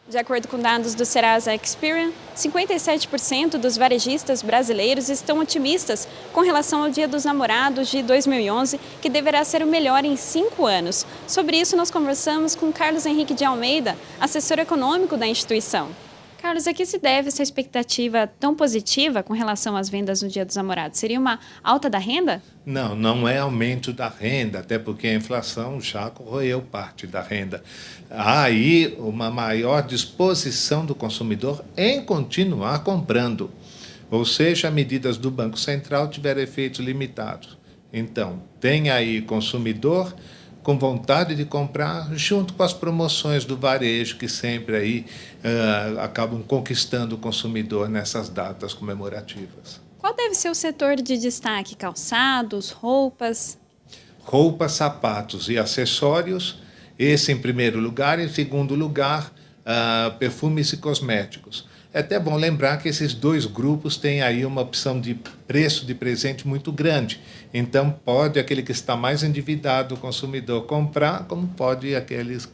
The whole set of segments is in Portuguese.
De acordo com dados do Serasa Experian, 57% dos varejistas brasileiros estão otimistas com relação ao Dia dos Namorados de 2011, que deverá ser o melhor em 5 anos. Sobre isso, nós conversamos com Carlos Henrique de Almeida, assessor econômico da instituição. Carlos, a que se deve essa expectativa tão positiva com relação às vendas no Dia dos Namorados? Seria uma alta da renda? Não, não é aumento da renda, até porque a inflação já corroeu parte da renda. Há aí uma maior disposição do consumidor em continuar comprando. Ou seja, medidas do Banco Central tiveram efeitos limitados. Então, tem aí consumidor com vontade de comprar, junto com as promoções do varejo, que sempre aí acabam conquistando o consumidor nessas datas comemorativas. Qual deve ser o setor de destaque? Calçados, roupas? Roupas, sapatos e acessórios, esse em primeiro lugar. Em segundo lugar, perfumes e cosméticos. É até bom lembrar que esses dois grupos têm aí uma opção de preço de presente muito grande. Então, pode aquele que está mais endividado, o consumidor, comprar, como pode aqueles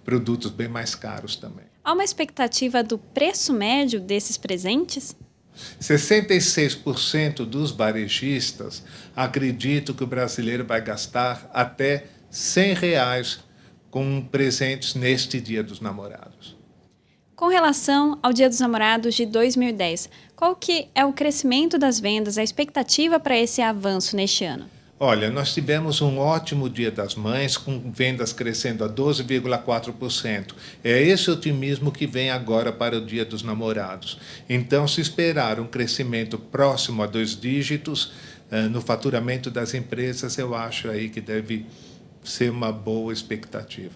produtos bem mais caros também. Há uma expectativa do preço médio desses presentes? 66% dos varejistas acreditam que o brasileiro vai gastar até R$ 100 com presentes neste Dia dos Namorados. Com relação ao Dia dos Namorados de 2010, qual que é o crescimento das vendas, a expectativa para esse avanço neste ano? Olha, nós tivemos um ótimo Dia das Mães, com vendas crescendo a 12,4%. É esse otimismo que vem agora para o Dia dos Namorados. Então, se esperar um crescimento próximo a 2 dígitos no faturamento das empresas, eu acho aí que deve ser uma boa expectativa.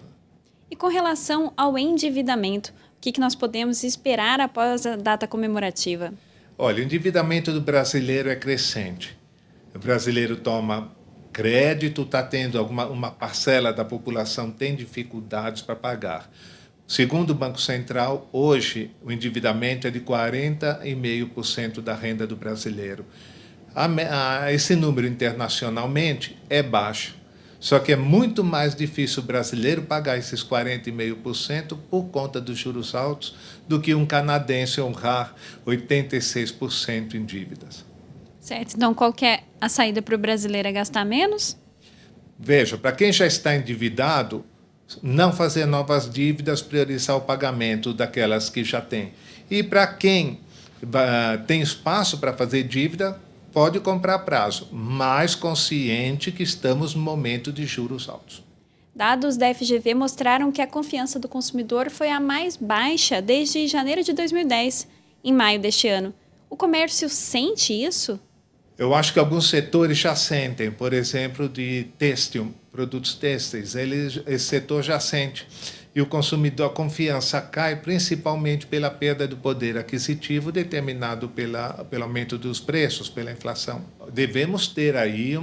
E com relação ao endividamento, o que nós podemos esperar após a data comemorativa? Olha, o endividamento do brasileiro é crescente. O brasileiro toma crédito, está tendo uma parcela da população tem dificuldades para pagar. Segundo o Banco Central, hoje o endividamento é de 40,5% da renda do brasileiro. Esse número internacionalmente é baixo. Só que é muito mais difícil o brasileiro pagar esses 40,5% por conta dos juros altos do que um canadense honrar 86% em dívidas. Certo. Então, qual que é a saída para o brasileiro? É gastar menos? Veja, para quem já está endividado, não fazer novas dívidas, priorizar o pagamento daquelas que já tem. E para quem tem espaço para fazer dívida, pode comprar a prazo, mas consciente que estamos no momento de juros altos. Dados da FGV mostraram que a confiança do consumidor foi a mais baixa desde janeiro de 2010, em maio deste ano. O comércio sente isso? Eu acho que alguns setores já sentem, por exemplo, de têxtil, produtos têxteis, esse setor já sente. E o consumidor, a confiança cai principalmente pela perda do poder aquisitivo determinado pelo aumento dos preços, pela inflação. Devemos ter aí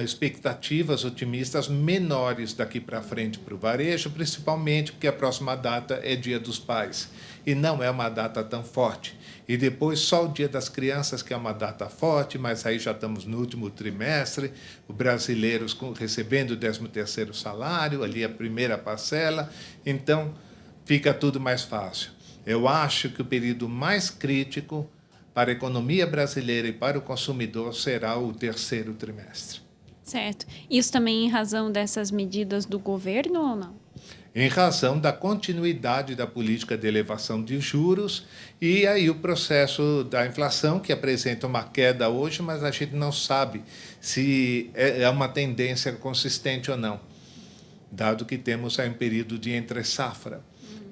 expectativas otimistas menores daqui para frente para o varejo, principalmente porque a próxima data é Dia dos Pais e não é uma data tão forte. E depois só o Dia das Crianças, que é uma data forte, mas aí já estamos no último trimestre, os brasileiros recebendo o 13º salário, ali a primeira parcela, então fica tudo mais fácil. Eu acho que o período mais crítico para a economia brasileira e para o consumidor será o 3º trimestre. Certo. Isso também em razão dessas medidas do governo ou não? Em razão da continuidade da política de elevação de juros e aí o processo da inflação, que apresenta uma queda hoje, mas a gente não sabe se é uma tendência consistente ou não, dado que temos aí um período de entre-safra.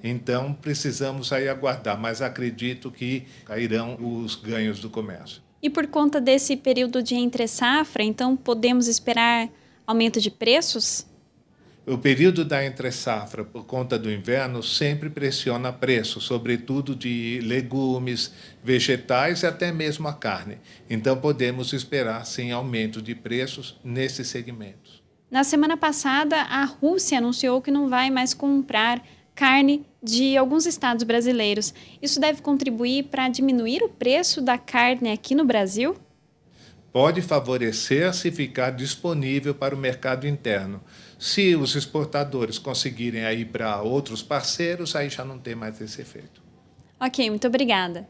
Então, precisamos aí aguardar, mas acredito que cairão os ganhos do comércio. E por conta desse período de entre-safra, então podemos esperar aumento de preços? O período da entre-safra, por conta do inverno, sempre pressiona preço, sobretudo de legumes, vegetais e até mesmo a carne. Então, podemos esperar, sim, aumento de preços nesses segmentos. Na semana passada, a Rússia anunciou que não vai mais comprar carne de alguns estados brasileiros. Isso deve contribuir para diminuir o preço da carne aqui no Brasil? pode favorecer se ficar disponível para o mercado interno. Se os exportadores conseguirem ir para outros parceiros, aí já não tem mais esse efeito. Ok, muito obrigada.